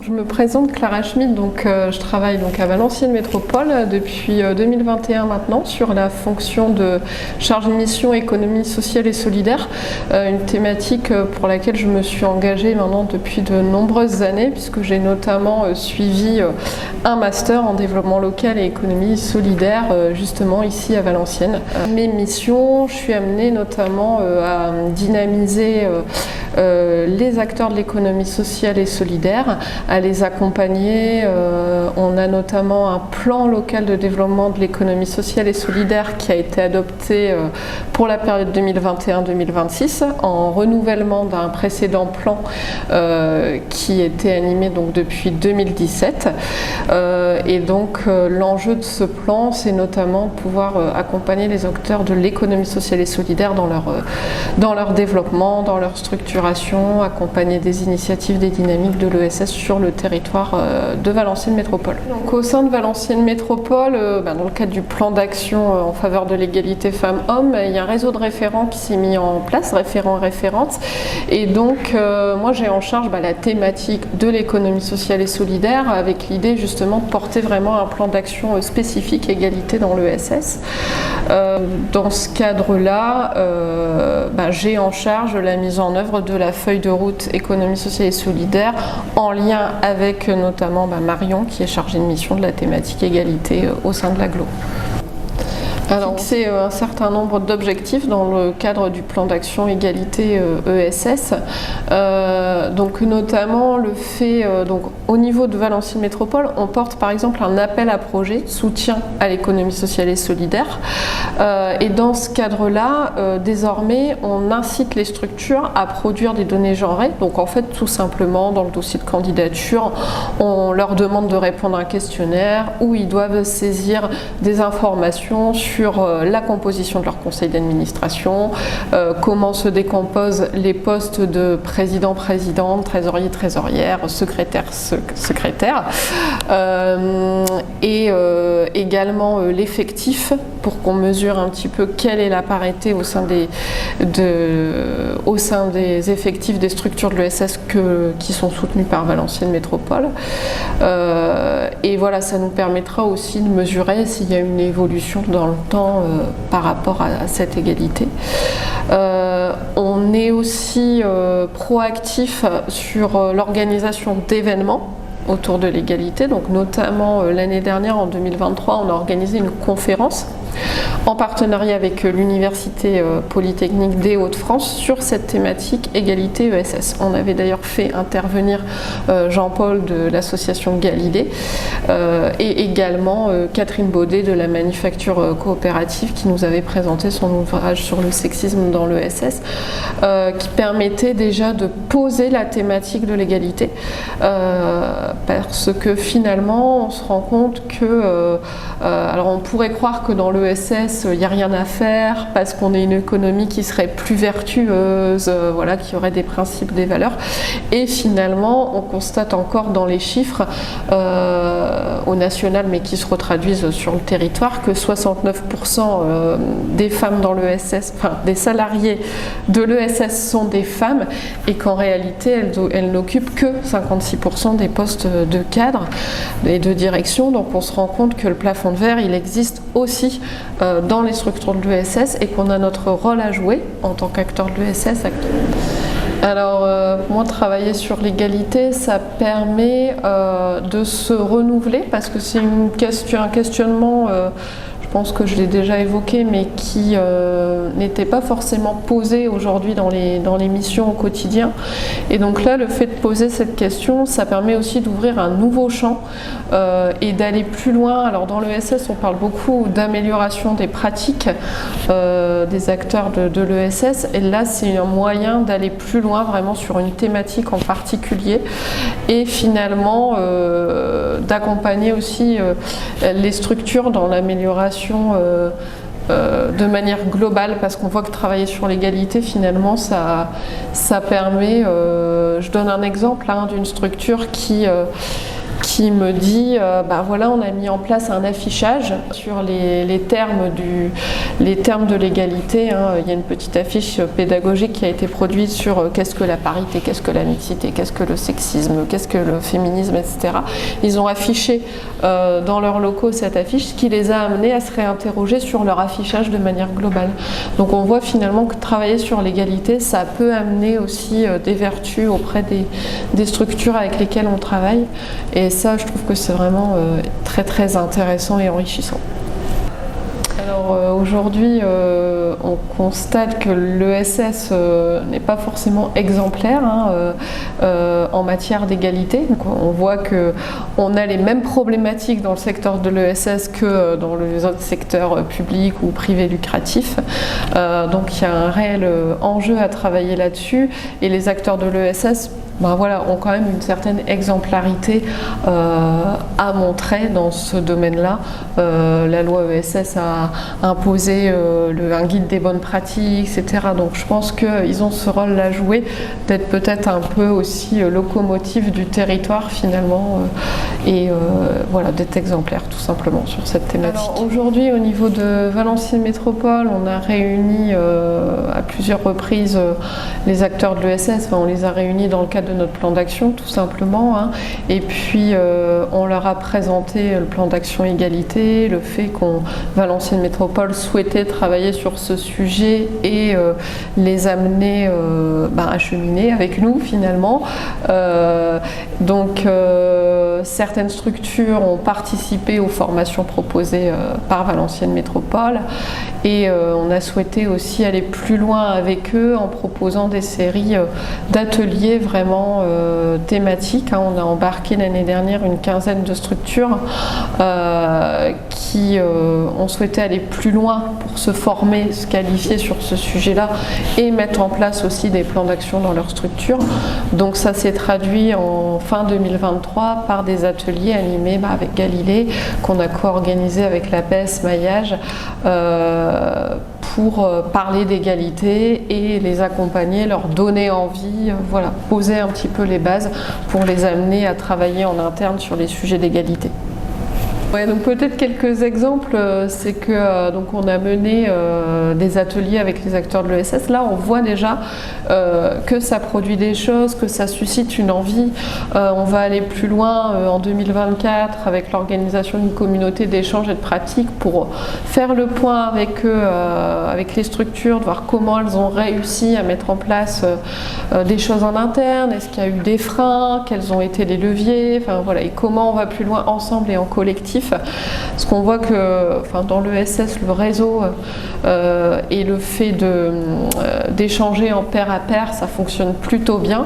Je me présente Clara Schmidt, je travaille à Valenciennes Métropole depuis 2021 maintenant sur la fonction de chargée de mission économie sociale et solidaire, une thématique pour laquelle je me suis engagée maintenant depuis de nombreuses années puisque j'ai notamment suivi un master en développement local et économie solidaire justement ici à Valenciennes. Mes missions, je suis amenée notamment à dynamiser les acteurs de l'économie sociale et solidaire, à les accompagner. On a notamment un plan local de développement de l'économie sociale et solidaire qui a été adopté pour la période 2021-2026 en renouvellement d'un précédent plan qui était animé depuis 2017. L'enjeu de ce plan, c'est notamment pouvoir accompagner les acteurs de l'économie sociale et solidaire dans leur développement, dans leur structuration, accompagner des initiatives, des dynamiques de l'ESS sur le territoire de Valenciennes Métropole. Donc, au sein de Valenciennes Métropole, dans le cadre du plan d'action en faveur de l'égalité femmes-hommes, il y a un réseau de référents qui s'est mis en place, référents et référentes. Et donc, moi, j'ai en charge la thématique de l'économie sociale et solidaire avec l'idée justement de porter vraiment un plan d'action spécifique égalité dans l'ESS. Dans ce cadre-là, j'ai en charge la mise en œuvre de la feuille de route économie sociale et solidaire en lien avec notamment Marion qui est chargée de mission de la thématique égalité au sein de l'agglo. Alors, fixer un certain nombre d'objectifs dans le cadre du plan d'action égalité ESS. Notamment le fait, au niveau de Valenciennes Métropole, on porte par exemple un appel à projet de soutien à l'économie sociale et solidaire. Et dans ce cadre-là, désormais, on incite les structures à produire des données genrées. Donc en fait, tout simplement, dans le dossier de candidature, on leur demande de répondre à un questionnaire où ils doivent saisir des informations sur la composition de leur conseil d'administration, comment se décomposent les postes de président-présidente, trésorier-trésorière, secrétaire, et également l'effectif pour qu'on mesure un petit peu quelle est la parité au sein des effectifs des structures de l'ESS qui sont soutenues par Valenciennes Métropole. Et voilà, ça nous permettra aussi de mesurer s'il y a une évolution dans le temps par rapport à cette égalité. On est aussi proactif sur l'organisation d'événements autour de l'égalité. Donc notamment l'année dernière, en 2023, on a organisé une conférence en partenariat avec l'Université Polytechnique des Hauts-de-France sur cette thématique égalité ESS. On avait d'ailleurs fait intervenir Jean-Paul de l'association Galilée et également Catherine Baudet de la Manufacture Coopérative qui nous avait présenté son ouvrage sur le sexisme dans l'ESS qui permettait déjà de poser la thématique de l'égalité parce que finalement on se rend compte que alors on pourrait croire que dans l'ESS il n'y a rien à faire parce qu'on est une économie qui serait plus vertueuse, qui aurait des principes, des valeurs, et finalement on constate encore dans les chiffres au national mais qui se retraduisent sur le territoire que 69% des femmes dans l'ESS, des salariés de l'ESS sont des femmes et qu'en réalité elles n'occupent que 56% des postes de cadre et de direction. Donc on se rend compte que le plafond de verre il existe aussi dans les structures de l'ESS et qu'on a notre rôle à jouer en tant qu'acteur de l'ESS. Alors pour moi, travailler sur l'égalité, ça permet de se renouveler parce que c'est un questionnement je pense que je l'ai déjà évoqué, mais qui n'était pas forcément posé aujourd'hui dans les missions au quotidien. Et donc là, le fait de poser cette question, ça permet aussi d'ouvrir un nouveau champ et d'aller plus loin. Alors dans l'ESS, on parle beaucoup d'amélioration des pratiques des acteurs de l'ESS. Et là, c'est un moyen d'aller plus loin, vraiment sur une thématique en particulier. Et finalement, d'accompagner aussi les structures dans l'amélioration de manière globale, parce qu'on voit que travailler sur l'égalité finalement ça permet, je donne un exemple d'une structure qui qui me dit voilà, on a mis en place un affichage sur les termes de l'égalité. Il y a une petite affiche pédagogique qui a été produite sur qu'est-ce que la parité, qu'est-ce que la mixité, qu'est-ce que le sexisme, qu'est-ce que le féminisme, etc. Ils ont affiché dans leurs locaux cette affiche, ce qui les a amenés à se réinterroger sur leur affichage de manière globale. Donc on voit finalement que travailler sur l'égalité, ça peut amener aussi des vertus auprès des structures avec lesquelles on travaille. Et ça, je trouve que c'est vraiment très très intéressant et enrichissant. Alors aujourd'hui, on constate que l'ESS n'est pas forcément exemplaire en matière d'égalité. On voit qu'on a les mêmes problématiques dans le secteur de l'ESS que dans les autres secteurs publics ou privés lucratifs. Donc il y a un réel enjeu à travailler là-dessus et les acteurs de l'ESS ont quand même une certaine exemplarité à montrer dans ce domaine-là. La loi ESS a imposé un guide des bonnes pratiques, etc. Donc je pense qu'ils ont ce rôle à jouer, d'être peut-être un peu aussi locomotive du territoire finalement, et d'être exemplaire tout simplement sur cette thématique. Alors aujourd'hui, au niveau de Valenciennes Métropole, on a réuni à plusieurs reprises les acteurs de l'ESS. On les a réunis dans le cadre de notre plan d'action tout simplement, et puis on leur a présenté le plan d'action égalité, le fait qu'on Valenciennes Métropole souhaitait travailler sur ce sujet et les amener à cheminer avec nous finalement. Donc certaines structures ont participé aux formations proposées par Valenciennes Métropole et on a souhaité aussi aller plus loin avec eux en proposant des séries d'ateliers vraiment thématiques. On a embarqué l'année dernière une quinzaine de structures qui ont souhaité aller plus loin pour se former, se qualifier sur ce sujet-là et mettre en place aussi des plans d'action dans leur structure. Donc ça s'est traduit en fin 2023 par des ateliers animés avec Galilée qu'on a co-organisé avec la PES Maillage pour parler d'égalité et les accompagner, leur donner envie, poser un petit peu les bases pour les amener à travailler en interne sur les sujets d'égalité. Donc peut-être quelques exemples, c'est que on a mené des ateliers avec les acteurs de l'ESS. Là, on voit déjà que ça produit des choses, que ça suscite une envie. On va aller plus loin en 2024 avec l'organisation d'une communauté d'échange et de pratique pour faire le point avec eux, avec les structures, de voir comment elles ont réussi à mettre en place des choses en interne. Est-ce qu'il y a eu des freins? Quels ont été les leviers? Et comment on va plus loin ensemble et en collectif. Parce qu'on voit que dans l'ESS, le réseau et le fait d'échanger en pair à pair, ça fonctionne plutôt bien.